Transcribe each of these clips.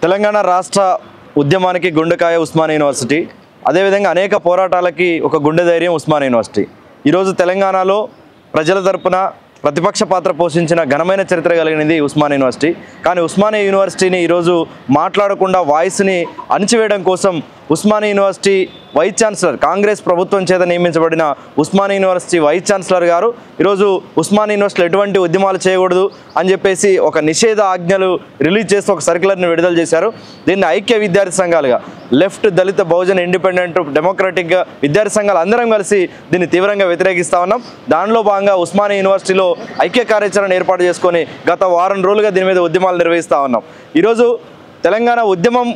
తెలంగాణ రాష్ట్ర ఉద్యమానికి గుండెకాయ ఉస్మానియా యూనివర్సిటీ, అదేవిధంగా అనేక పోరాటాలకి ఒక గుండె ధైర్యం ఉస్మానియా యూనివర్సిటీ. ఈరోజు తెలంగాణలో ప్రజల తరపున ప్రతిపక్ష పాత్ర పోషించిన ఘనమైన చరిత్ర కలిగినది ఉస్మానియా యూనివర్సిటీ. కానీ ఉస్మానియా యూనివర్సిటీని ఈరోజు మాట్లాడకుండా వాయిస్ని అణిచివేయడం కోసం Osmania university vice chancellor, Congress ప్రభుత్వం చేత నియమించబడిన ఉస్మానియా యూనివర్సిటీ వైస్ ఛాన్సలర్ గారు ఈరోజు ఉస్మానియా యూనివర్సిటీలో ఎటువంటి ఉద్యమాలు చేయకూడదు అని చెప్పేసి ఒక నిషేధ ఆజ్ఞలు రిలీజ్ చేస్తూ ఒక సర్క్యులర్ని విడుదల చేశారు. దీన్ని ఐక్య విద్యార్థి సంఘాలుగా, లెఫ్ట్, దళిత, బహుజన్, ఇండిపెండెంట్, డెమోక్రటిక్గా విద్యార్థి సంఘాలు అందరం కలిసి దీన్ని తీవ్రంగా వ్యతిరేకిస్తూ ఉన్నాం. దానిలో భాగంగా ఉస్మానియా యూనివర్సిటీలో ఐక్య కార్యాచరణ ఏర్పాటు చేసుకొని గత వారం రోజులుగా దీని మీద ఉద్యమాలు నిర్వహిస్తూ ఉన్నాం. ఈరోజు తెలంగాణ ఉద్యమం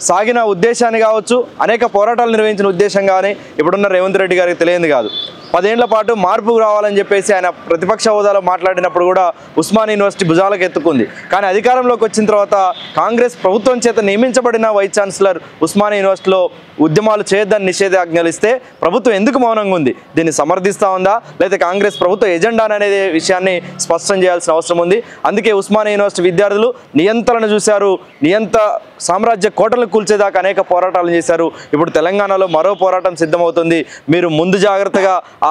సాగిన ఉద్దేశాన్ని కావచ్చు, అనేక పోరాటాలు నిర్వహించిన ఉద్దేశం కానీ ఇప్పుడున్న రేవంత్ రెడ్డి గారికి తెలియదు కాదు. 10 ఏళ్ల పాటు మార్పు రావాలని చెప్పేసి ఆయన ప్రతిపక్ష హోదాలో మాట్లాడినప్పుడు కూడా ఉస్మానియా యూనివర్సిటీ భుజాలకు ఎత్తుకుంది. కానీ అధికారంలోకి వచ్చిన తర్వాత కాంగ్రెస్ ప్రభుత్వం చేత నియమించబడిన వైస్ ఛాన్సలర్ ఉస్మానియా యూనివర్సిటీలో ఉద్యమాలు చేయొద్దని నిషేధాజ్ఞలు ఇస్తే ప్రభుత్వం ఎందుకు మౌనంగా ఉంది? దీన్ని సమర్థిస్తూ ఉందా, లేదా కాంగ్రెస్ ప్రభుత్వ ఎజెండా అనేది విషయాన్ని స్పష్టం చేయాల్సిన అవసరం ఉంది. అందుకే ఉస్మానియా యూనివర్సిటీ విద్యార్థులు నియంత్రణ చూశారు, సామ్రాజ్య కోటలను కూల్చేదాకా అనేక పోరాటాలు చేశారు. ఇప్పుడు తెలంగాణలో మరో పోరాటం సిద్ధమవుతుంది. మీరు ముందు జాగ్రత్తగా ఆ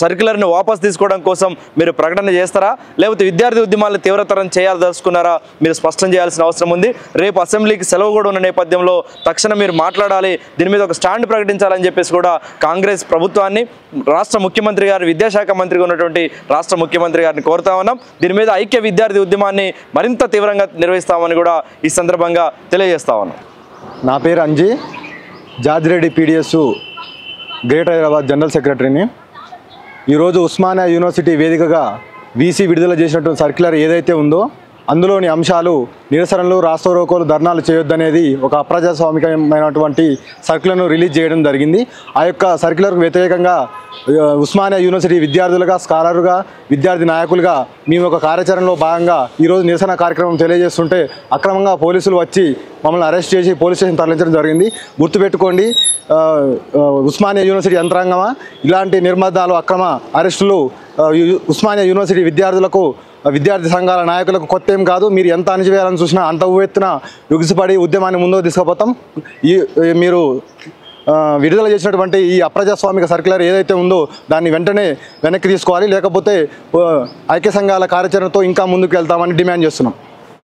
సర్క్యులర్ని వాపస్ తీసుకోవడం కోసం మీరు ప్రకటన చేస్తారా, లేకపోతే విద్యార్థి ఉద్యమాలను తీవ్రతరం చేయాల్దలుచుకున్నారా? మీరు స్పష్టం చేయాల్సిన అవసరం ఉంది. రేపు అసెంబ్లీకి సెలవు కూడా ఉన్న నేపథ్యంలో తక్షణం మీరు మాట్లాడాలి, దీని మీద ఒక స్టాండ్ ప్రకటించాలని చెప్పేసి కూడా కాంగ్రెస్ ప్రభుత్వాన్ని, రాష్ట్ర ముఖ్యమంత్రి గారు, విద్యాశాఖ మంత్రిగా ఉన్నటువంటి రాష్ట్ర ముఖ్యమంత్రి గారిని కోరుతా ఉన్నాం. దీని మీద ఐక్య విద్యార్థి ఉద్యమాన్ని మరింత తీవ్రంగా నిర్వహిస్తామని కూడా ఈ సందర్భంగా తెలియజేస్తా ఉన్నాం. నా పేరు Anji, Jaji Reddy PDS greater Hyderabad general సెక్రటరీని. ఈరోజు ఉస్మానియా యూనివర్సిటీ వేదికగా వీసీ విడుదల చేసినటువంటి సర్క్యులర్ ఏదైతే ఉందో అందులోని అంశాలు నిరసనలు, రాస్తారోకోలు, ధర్నాలు చేయొద్దనేది ఒక అప్రజాస్వామికమైనటువంటి సర్క్యులర్ను రిలీజ్ చేయడం జరిగింది. ఆ యొక్క సర్క్యులర్కు వ్యతిరేకంగా ఉస్మానియా యూనివర్సిటీ విద్యార్థులుగా, స్కాలర్గా, విద్యార్థి నాయకులుగా మేము ఒక కార్యాచరణలో భాగంగా ఈరోజు నిరసన కార్యక్రమం తెలియజేస్తుంటే అక్రమంగా పోలీసులు వచ్చి మమ్మల్ని అరెస్ట్ చేసి పోలీస్ స్టేషన్ తరలించడం జరిగింది. గుర్తుపెట్టుకోండి, ఉస్మానియా యూనివర్సిటీ యంత్రాంగమా ఇలాంటి నిర్బంధాలు, అక్రమ అరెస్టులు ఉస్మానియా యూనివర్సిటీ విద్యార్థులకు, విద్యార్థి సంఘాల నాయకులకు కొత్త ఏం కాదు. మీరు ఎంత అణిచివేయాలని చూసినా అంత ఉవ్వెత్తున ఎగిసిపడి ఉద్యమాన్ని ముందుకు తీసుకుపోతాం. మీరు విడుదల చేసినటువంటి ఈ అప్రజాస్వామిక సర్క్యులర్ ఏదైతే ఉందో దాన్ని వెంటనే వెనక్కి తీసుకోవాలి, లేకపోతే ఐక్య సంఘాల కార్యాచరణతో ఇంకా ముందుకు వెళ్తామని డిమాండ్ చేస్తున్నాం.